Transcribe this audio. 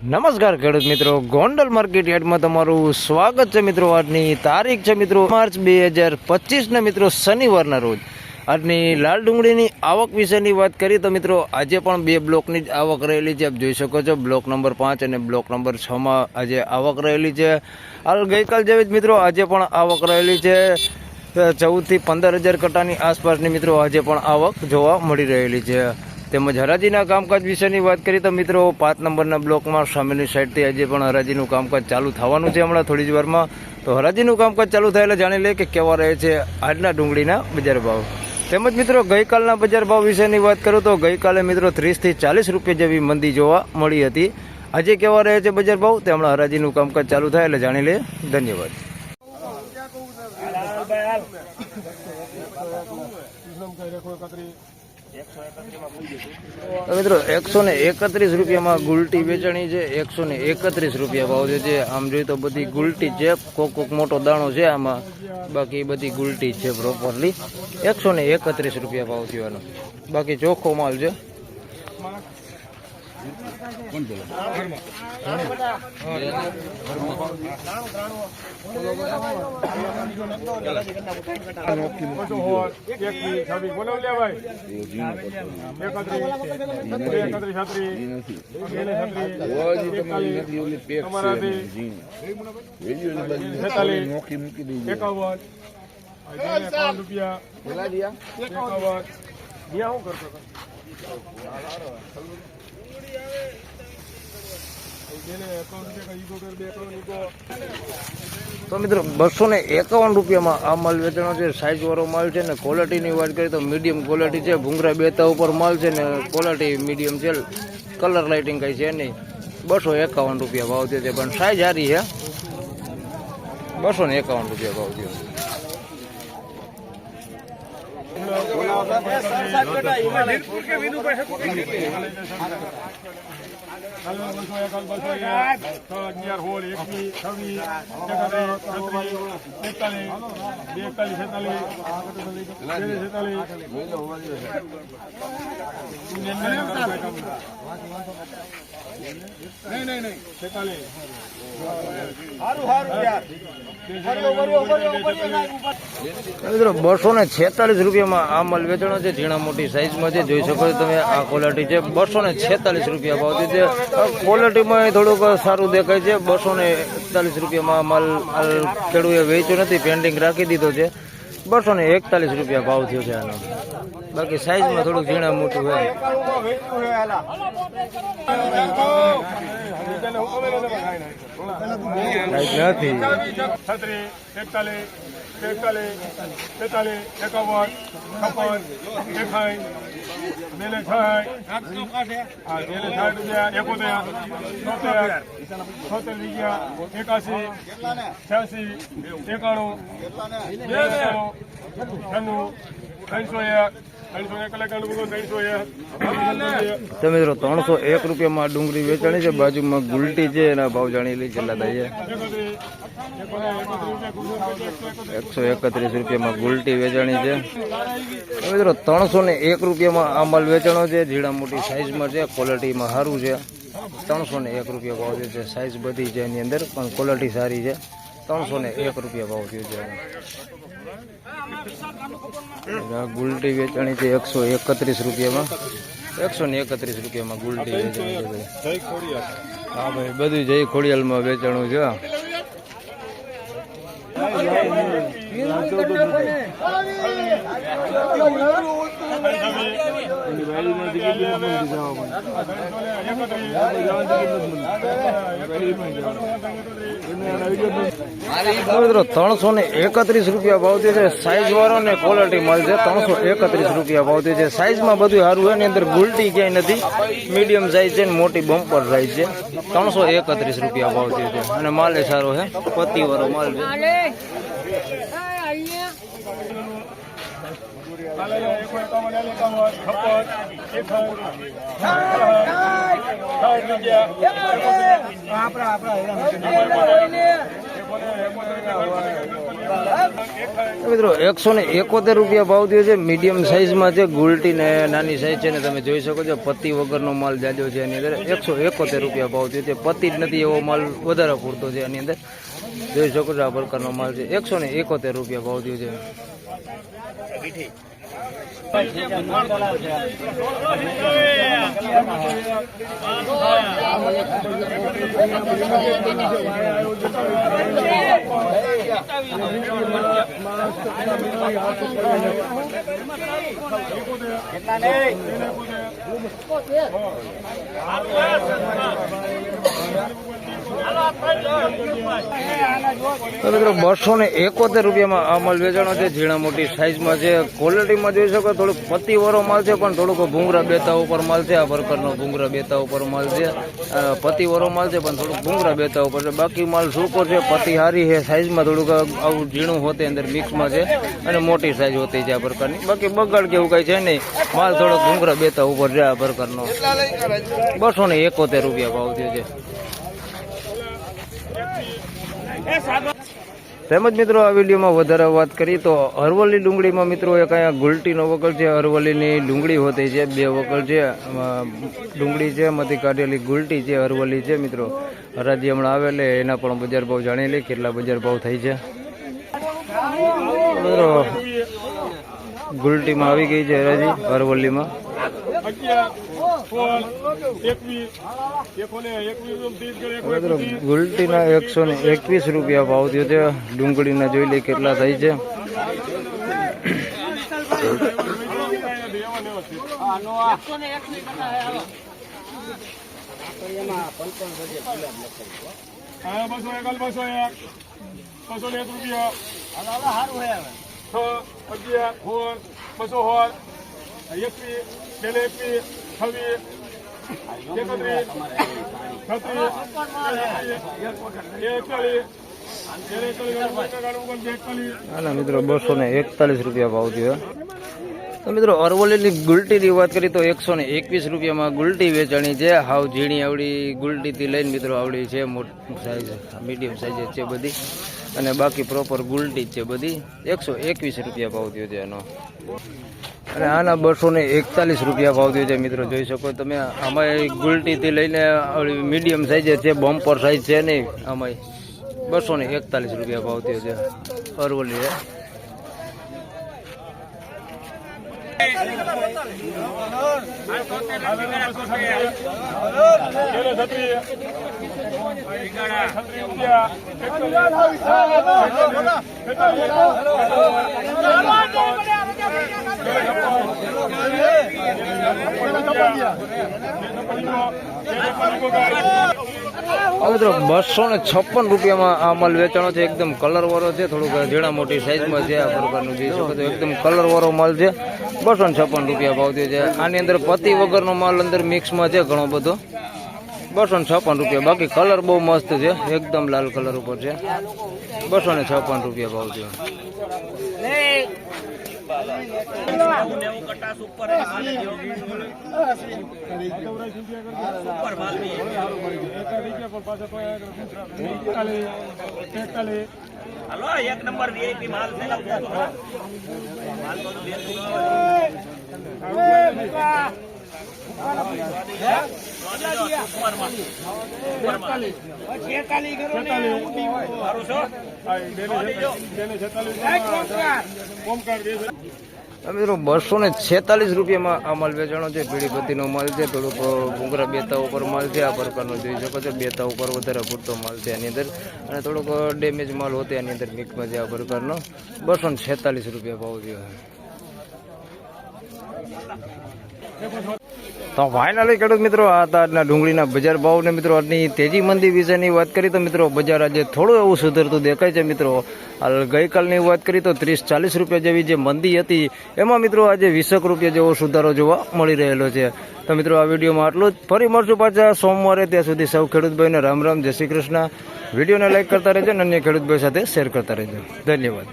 નમસ્કાર ખેડૂત મિત્રો, ગોંડલ માર્કેટ યાર્ડમાં તમારું સ્વાગત છે મિત્રો। આજની તારીખ છે મિત્રો માર્ચ 2025 મિત્રો શનિવારના રોજ। આજની લાલ ડુંગળીની આવક વિશેની વાત કરીએ તો મિત્રો આજે પણ બે બ્લોકની જ આવક રહેલી છે। આપ જોઈ શકો છો બ્લોક નંબર 5 અને બ્લોક નંબર 6માં આજે આવક રહેલી છે। હાલ ગઈકાલ જેવી જ મિત્રો આજે પણ આવક રહેલી છે। 14 થી 15,000 કટ્ટાની આસપાસની મિત્રો આજે પણ આવક જોવા મળી રહેલી છે। તેમજ હરાજીના કામકાજ વિશેની વાત કરીએ તો મિત્રો 5 નંબરના બ્લોકમાં સામેની સાઈડથી આજે પણ હરાજીનું કામકાજ ચાલુ થવાનું છે હમણાં થોડી જ વારમાં। તો હરાજીનું કામકાજ ચાલુ થાય એટલે જાણી લે કે કેવા રહે છે આજના ડુંગળીના બજાર ભાવ। તેમજ મિત્રો ગઈકાલના બજાર ભાવ વિશેની વાત કરું તો ગઈકાલે મિત્રો 30 થી 40 રૂપિયા જેવી મંદી જોવા મળી હતી। આજે કેવા રહે છે બજાર ભાવ તે હમણાં હરાજીનું કામકાજ ચાલુ થાય એટલે જાણી લે। ધન્યવાદ। મિત્રો 131 રૂપિયામાં ગુલટી વેચાણી છે। 131 રૂપિયા ભાવ છે। આમ જોઈએ તો બધી ગુલટી છે, કોક મોટો દાણો છે આમાં, બાકી બધી ગુલટી છે પ્રોપરલી। 131 રૂપિયા ભાવ થયો, બાકી ચોખ્ખો માલ છે। તો મિત્રો 251 રૂપિયામાં આ માલ વેચાણો છે। સાઈઝ વાળો માલ છે ને ક્વોલિટીની વાત કરીએ તો મીડિયમ ક્વોલિટી છે। ભૂંગરા બેતા ઉપર માલ છે ને ક્વોલિટી મીડિયમ છે, કલર લાઇટિંગ કઈ છે નહીં। 251 રૂપિયા ભાવ છે, પણ સાઈઝ સારી છે। 251 રૂપિયા ભાવ છે। મિત્રો 246 રૂપિયામાં આ માલ વેચાણો છે। ઝીણા મોટી સાઈઝમાં છે, જોઈ શકો છો તમે આ ક્વોલિટી છે। 246 રૂપિયા ભાવ છે। ક્વોલિટીમાં થોડુંક સારું દેખાય છે। 241 રૂપિયામાં માલ ખેડૂએ વેચ્યો નથી, પેન્ડિંગ રાખી દીધો છે। 241 રૂપિયા ભાવ થયો છે આનો, બાકી સાઈઝમાં થોડુંક ઝીણા મોટું હોય। તો મિત્રો 301 રૂપિયામાં ડુંગળી વેચાણી છે। બાજુમાં ગુલટી છે, એના ભાવ જાણી લઈ છેલ્લા થાય છે। 131 રૂપિયામાં ગુલટી વેચાણી છે। મિત્રો 301 રૂપિયામાં આ માલ વેચાણો છે। ઝીણા મોટી સાઈઝમાં છે, ક્વોલિટીમાં સારું છે। 301 રૂપિયા ભાવ છે। સાઈઝ બધી છે એની અંદર, પણ ક્વોલિટી સારી છે। 301 રૂપિયા ભાવ થયો છે। ગુલટી વેચાણી છે 131 રૂપિયામાં। 131 રૂપિયામાં ગુલટી વેચાણી છે। હા ભાઈ, બધું જય ખોડિયાલમાં વેચાણું છે। મિત્રો 331 રૂપિયા ભાવ છે। સાઈઝ વાળો ને ક્વોલિટી માલ છે। 331 રૂપિયા ભાવ છે। સાઈઝમાં બધું સારું હોય, એની અંદર ગુલટી ક્યાંય નથી, મીડિયમ સાઈઝ છે ને મોટી બમ્પર સાઈઝ છે। 331 રૂપિયા ભાવ છે અને માલ એ સારો છે, પત્તી વાળો માલ છે। મિત્રો 171 રૂપિયા ભાવ થયો છે. મીડિયમ સાઇઝમાં છે, ગુલટી ને નાની સાઇઝ છે ને તમે જોઈ શકો છો. પત્તી વગરનો માલ જાજો છે એની અંદર. 171 રૂપિયા ભાવ થયો છે. પત્તી જ નથી એવો માલ વધારે પૂરતો છે એની અંદર. જોઈ શકો છો આ પ્રકારનો માલ છે. 171 રૂપિયા ભાવ થયો છે. મિત્રો 271 રૂપિયામાં આ માલ વેચાણો છે. ઝીણા મોટી સાઈઝમાં છે. ક્વોલિટીમાં જોઈ શકો થોડુંક પત્તીવાળો માલ છે, પણ થોડુંક ભૂંગરા બેતા ઉપર માલ છે. આ પ્રકારનો ભૂંગરા બેતા ઉપર માલ છે. પત્તીવાળો માલ છે, પણ થોડુંક ભૂંગરા બેતા ઉપર છે. બાકી માલ સૂકો છે, પત્તી હારી છે. સાઈઝમાં થોડુંક આવું ઝીણું હોતે અંદર મિક્સમાં છે અને મોટી સાઈઝ હોતી છે આ પ્રકારની. બાકી બગાડ કેવું કઈ છે નહીં. માલ થોડોક ભૂંગરા બેતા ઉપર છે આ પ્રકારનો. 271 રૂપિયા ભાવ થયો છે. તેમજ મિત્રો આ વિડીયોમાં વધારે વાત કરી તો અરવલ્લી ડુંગળીમાં મિત્રો એક અહીંયા ગુલટીનો વકલ છે. અરવલ્લીની ડુંગળી હોતી છે. 2 વકલ છે. ડુંગળી છે, એમાંથી કાઢેલી ગુલટી છે, અરવલ્લી છે. મિત્રો હરાજી હમણાં આવેલે એના પણ બજાર ભાવ જાણી લે કેટલા બજાર ભાવ થાય છે. મિત્રો ગુલટીમાં આવી ગઈ છે હરાજી અરવલ્લીમાં. ગુલટીના 121 રૂપિયા ભાવ થયો છે. ડુંગળીના જોઈ લે કેટલા થાય છે. મિત્રો 241 રૂપિયા ભાવ થયો. તો મિત્રો અરવલ્લીની ગુલટીની વાત કરી તો 121 રૂપિયામાં ગુલટી વેચાણી છે. હાવ ઝીણી આવડી ગુલટીથી લઈને મિત્રો આવડી છે. મોટી સાઈઝ, મીડિયમ સાઈઝ છે બધી. અને બાકી પ્રોપર ગુલટી જ છે બધી. 121 રૂપિયા ભાવ થયો છે એનો. અને આના 241 રૂપિયા ભાવ થયો છે. મિત્રો જોઈ શકો તમે. આમાં ગુલટીથી લઈને મીડિયમ સાઈઝ છે, બમ્પર સાઈઝ છે નહીં. આમાં 241 રૂપિયા ભાવ થયો છે અરવલ્લી. મિત્રો 256 રૂપિયામાં આ માલ વેચાણો છે. એકદમ કલર વાળો છે, થોડુંક ઝીણા મોટી સાઈઝમાં છે. આ પ્રકારનું જોઈ શકો છો. એકદમ કલર વાળો માલ છે. 256 રૂપિયા ભાવ થયો છે. આની અંદર પત્તી વગરનો માલ અંદર મિક્સમાં છે ઘણો બધો. 256 રૂપિયા. બાકી કલર બહુ મસ્ત છે, એકદમ લાલ કલર ઉપર છે. 256 રૂપિયા ભાવ થયો. હલો, 1 નંબર વીઆઈપી માલ છે. મિત્રો 246 રૂપિયામાં આ માલ વેચાણો છે. પીળીપત્તીનો માલ છે. થોડુંક ભૂંગરા બેતા ઉપર માલ છે. આ પ્રકારનો જોઈ શકો છો. બેતા ઉપર વધારે પૂરતો માલ છે એની અંદર. અને થોડુંક ડેમેજ માલ હોતો એની અંદર મિક્સમાં છે. આ પ્રકારનો 246 રૂપિયા ભાવ થયો. તો ફાઇનલી ખેડૂત મિત્રો આ હતા આજના ડુંગળીના બજાર ભાવ ને મિત્રો આજની તેજી મંદી વિશેની વાત કરી તો મિત્રો બજાર આજે થોડું એવું સુધરતું દેખાય છે. મિત્રો હાલ ગઈકાલની વાત કરી તો 30-40 રૂપિયા જેવી જે મંદી હતી એમાં મિત્રો આજે 20 રૂપિયા જેવો સુધારો જોવા મળી રહેલો છે. તો મિત્રો આ વિડીયોમાં આટલું જ. ફરી મળશું પાછા સોમવારે. ત્યાં સુધી સૌ ખેડૂતભાઈને રામ રામ, જય શ્રી કૃષ્ણ. વિડીયોને લાઈક કરતા રહેજો અને અન્ય ખેડૂતભાઈ સાથે શેર કરતા રહેજો. ધન્યવાદ.